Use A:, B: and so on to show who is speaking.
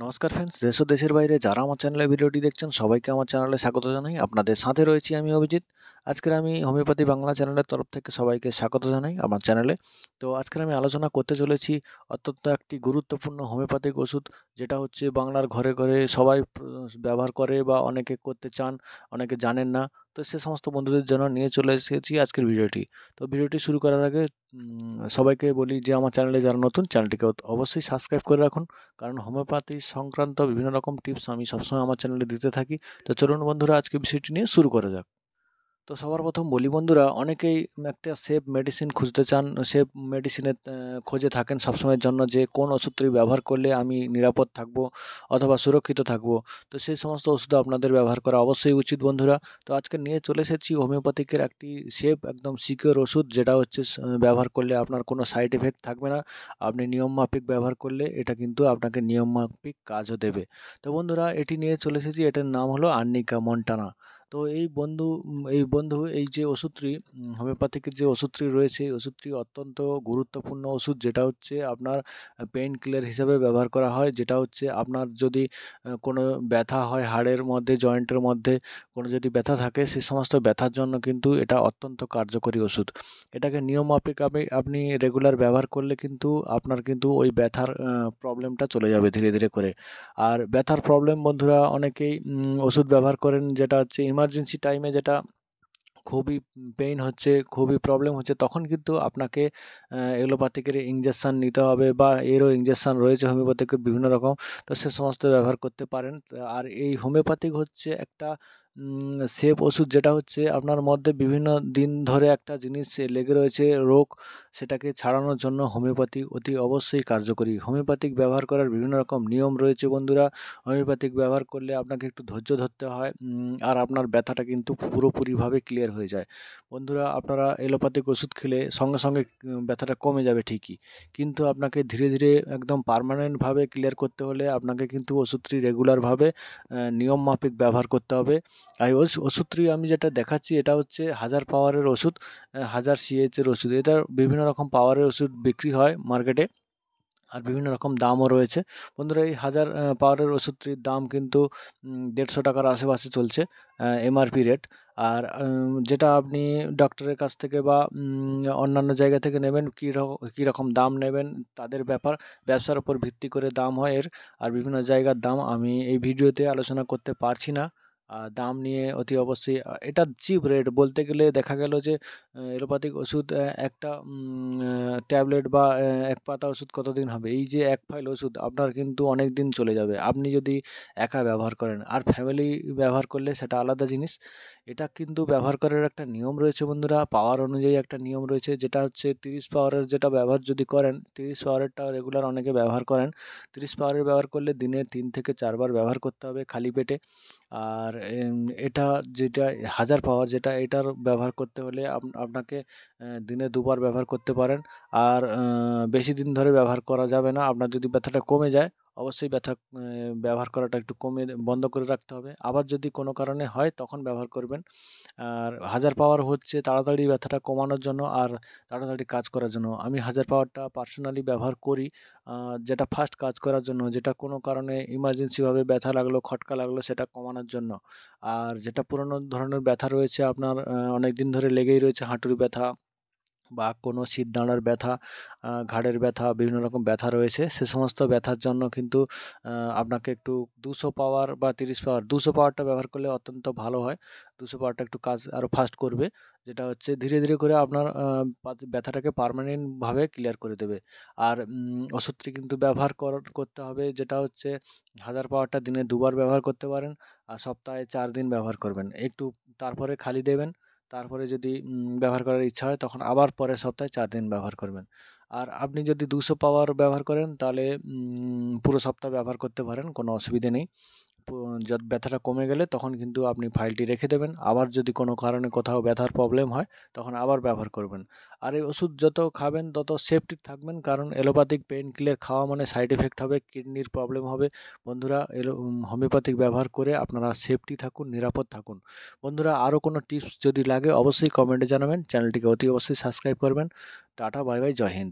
A: নমস্কার ফ্রেন্ডস, দেশ ও দেশের বাইরে যারা আমার চ্যানেলে ভিডিওটি দেখছেন সবাইকে আমার চ্যানেলে স্বাগত জানাই। আপনাদের সাথে রয়েছি আমি অভিজিৎ। আজকের আমি হোমিওপ্যাথি বাংলা চ্যানেলের তরফ থেকে সবাইকে স্বাগত জানাই আমার চ্যানেলে। তো আজকের আমি আলোচনা করতে চলেছি অত্যন্ত একটি গুরুত্বপূর্ণ হোমিওপ্যাথিক ওষুধ, যেটা হচ্ছে বাংলার ঘরে ঘরে সবাই ব্যবহার করে বা অনেকে করতে চান, অনেকে জানেন না। তো সে সমস্ত বন্ধুদের জন্য নিয়ে চলে এসেছি আজকের ভিডিওটি। তো ভিডিওটি শুরু করার আগে সবাইকে বলি যে আমার চ্যানেলে যারা নতুন, চ্যানেলটিকে অবশ্যই সাবস্ক্রাইব করে রাখুন, কারণ হোমিওপ্যাথি সংক্রান্ত বিভিন্ন রকম টিপস আমি সবসময় আমার চ্যানেলে দিতে থাকি। তো চলুন বন্ধুরা, আজকে বিষয়টি নিয়ে শুরু করা যাক। তো সবার প্রথম বলি বন্ধুরা, অনেকেই একটা সেফ মেডিসিন খুঁজতে চান, সেফ মেডিসিনের খোঁজে থাকেন সবসময়ের জন্য, যে কোন ওষুধটি ব্যবহার করলে আমি নিরাপদ থাকবো অথবা সুরক্ষিত থাকবো। তো সেই সমস্ত ওষুধ আপনাদের ব্যবহার করা অবশ্যই উচিত বন্ধুরা। তো আজকে নিয়ে চলে এসেছি হোমিওপ্যাথিকের একটি সেফ একদম সিকিউর ওষুধ, যেটা হচ্ছে ব্যবহার করলে আপনার কোনো সাইড এফেক্ট থাকবে না। আপনি নিয়মমাফিক ব্যবহার করলে এটা কিন্তু আপনাকে নিয়মমাফিক কাজও দেবে। তো বন্ধুরা, এটি নিয়ে চলে এসেছি, এটার নাম হলো আর্নিকা মন্টানা। তো এই বন্ধু এই যে ওষুধটি, হোমিওপ্যাথিকের যে ওষুধটি রয়েছে, এই ওষুধটি অত্যন্ত গুরুত্বপূর্ণ ওষুধ, যেটা হচ্ছে আপনার পেইন কিলার হিসেবে ব্যবহার করা হয়। যেটা হচ্ছে আপনার যদি কোনো ব্যথা হয় হাড়ের মধ্যে, জয়েন্টের মধ্যে কোনো যদি ব্যথা থাকে, সে সমস্ত ব্যথার জন্য কিন্তু এটা অত্যন্ত কার্যকরী ওষুধ। এটাকে নিয়মমাফিক আপনি রেগুলার ব্যবহার করলে কিন্তু আপনার কিন্তু ওই ব্যথার প্রবলেমটা চলে যাবে ধীরে ধীরে করে। আর ব্যথার প্রবলেম বন্ধুরা, অনেকেই ওষুধ ব্যবহার করেন যেটা হচ্ছে ইমার্জেন্সি টাইমে, যেটা খুবই পেইন হচ্ছে, খুবই প্রবলেম হচ্ছে, তখন কিন্তু আপনাকে এলোপ্যাথিকের ইঞ্জেকশান নিতে হবে, বা এরও ইঞ্জেকশান রয়েছে হোমিওপ্যাথিকের বিভিন্ন রকম। তো সে সমস্ত ব্যবহার করতে পারেন। আর এই হোমিওপ্যাথিক হচ্ছে একটা সেফ ওষুধ, যেটা হচ্ছে আপনার মধ্যে বিভিন্ন দিন ধরে একটা জিনিস লেগে রয়েছে রোগ, সেটাকে ছাড়ানোর জন্য হোমিওপ্যাথি অতি অবশ্যই কার্যকরী। হোমিওপ্যাথিক ব্যবহার করার বিভিন্ন রকম নিয়ম রয়েছে বন্ধুরা। হোমিওপ্যাথিক ব্যবহার করলে আপনাকে একটু ধৈর্য ধরতে হয়, আর আপনার ব্যথাটা কিন্তু পুরোপুরিভাবে ক্লিয়ার হয়ে যায় বন্ধুরা। আপনারা এলোপ্যাথিক ওষুধ খেলে সঙ্গে সঙ্গে ব্যথাটা কমে যাবে ঠিকই, কিন্তু আপনাকে ধীরে ধীরে একদম পার্মানেন্টভাবে ক্লিয়ার করতে হলে আপনাকে কিন্তু ওষুধটি রেগুলারভাবে নিয়ম মাফিক ব্যবহার করতে হবে। আর ওই ওষুধটি আমি যেটা দেখাচ্ছি, এটা হচ্ছে 1000 পাওয়ারের ওষুধ, 1000 সিএইচের ওষুধ। এটার বিভিন্ন রকম পাওয়ারের ওষুধ বিক্রি হয় মার্কেটে, আর বিভিন্ন রকম দামও রয়েছে বন্ধুরা। এই 1000 পাওয়ারের ওষুধটির দাম কিন্তু 150 টাকার আশেপাশে চলছে এমআরপি রেট। আর যেটা আপনি ডক্টরের কাছ থেকে বা অন্যান্য জায়গা থেকে নেবেন, কী রকম দাম নেবেন তাদের ব্যাপার, ব্যবসার উপর ভিত্তি করে দাম হয় এর। আর বিভিন্ন জায়গার দাম আমি এই ভিডিওতে আলোচনা করতে পারছি না। দাম নিয়ে অতি অবশ্যই এটা চিপ রেট বলতে গেলে। দেখা গেল যে এলোপ্যাথিক ওষুধ একটা ট্যাবলেট বা এক পাতা ওষুধ কতদিন হবে, এই যে এক ফাইল ওষুধ আপনার কিন্তু অনেক দিন চলে যাবে আপনি যদি একা ব্যবহার করেন। আর ফ্যামিলি ব্যবহার করলে সেটা আলাদা জিনিস। এটা কিন্তু ব্যবহার করার একটা নিয়ম রয়েছে বন্ধুরা, পাওয়ার অনুযায়ী একটা নিয়ম রয়েছে, যেটা হচ্ছে 30 পাওয়ারের যেটা ব্যবহার যদি করেন, 30 পাওয়ারেরটা রেগুলার অনেকে ব্যবহার করেন। 30 পাওয়ারের ব্যবহার করলে দিনে 3 থেকে 4 বার ব্যবহার করতে হবে খালি পেটে। আর এটা যেটা 1000 পাওয়ার, যেটা এটার ব্যবহার করতে হলে আপনাকে দিনে 2 বার ব্যবহার করতে পারেন। আর বেশি দিন ধরে ব্যবহার করা যাবে না। আপনার যদি ব্যথাটা কমে যায়, অবশ্যই ব্যবহার করাটা একটু বন্ধ করে রাখতে হবে। আবার যদি কোনো কারণে হয় তখন ব্যবহার করবেন। আর 1000 পাওয়ার হচ্ছে তাড়াতাড়ি ব্যথাটা কমানোর জন্য আর তাড়াতাড়ি কাজ করার জন্য। আমি 1000 পাওয়ারটা পার্সোনালি ব্যবহার করি, যেটা ফাস্ট কাজ করার জন্য, যেটা কোনো কারণে ইমার্জেন্সিভাবে ব্যথা লাগলো, খটকা লাগলো, সেটা কমানোর জন্য। আর যেটা পুরনো ধরনের ব্যথা রয়েছে আপনার, অনেক দিন ধরে লেগেই রয়েছে, হাঁটুর ব্যথা বা কোনো শিরদাঁড়ার ব্যথা, ঘাড়ের ব্যথা, বিভিন্ন রকম ব্যথা রয়েছে, সে সমস্ত ব্যথার জন্য কিন্তু আপনাকে একটু 200 পাওয়ার বা 30 পাওয়ার, 200 পাওয়ারটা ব্যবহার করলে অত্যন্ত ভালো হয়। 200 পাওয়ারটা একটু কাজ আরও ফাস্ট করবে, যেটা হচ্ছে ধীরে ধীরে করে আপনার ব্যথাটাকে পার্মানেন্টভাবে ক্লিয়ার করে দেবে। আর ওষুধটি কিন্তু ব্যবহার করতে হবে, যেটা হচ্ছে 1000 পাওয়ারটা দিনে 2 বার ব্যবহার করতে পারেন, আর সপ্তাহে 4 দিন ব্যবহার করবেন একটু, তারপরে খালি দেবেন। তারপরে যদি ব্যবহার করার ইচ্ছা হয় তখন আবার পরের সপ্তাহে 4 দিন ব্যবহার করবেন। আর আপনি যদি 200 পাওয়ার ব্যবহার করেন তাহলে পুরো সপ্তাহ ব্যবহার করতে পারেন, কোনো অসুবিধে নেই। ব্যথাটা কমে গেলে তখন কিন্তু আপনি ফাইলটি রেখে দেবেন। আবার যদি কোনো কারণে কোথাও ব্যথার প্রবলেম হয় তখন আবার ব্যবহার করবেন। আর এই ওষুধ যত খাবেন তত সেফটি থাকবেন, কারণ এলোপ্যাথিক পেইন কিলার খাওয়া মানে সাইড এফেক্ট হবে, কিডনির প্রবলেম হবে বন্ধুরা। হোমিওপ্যাথিক ব্যবহার করে আপনারা সেফটি থাকুন, নিরাপদ থাকুন বন্ধুরা। আরও কোনো টিপস যদি লাগে অবশ্যই কমেন্টে জানাবেন, চ্যানেলটিকে অতি অবশ্যই সাবস্ক্রাইব করবেন। টাটা, বাই বাই, জয় হিন্দ।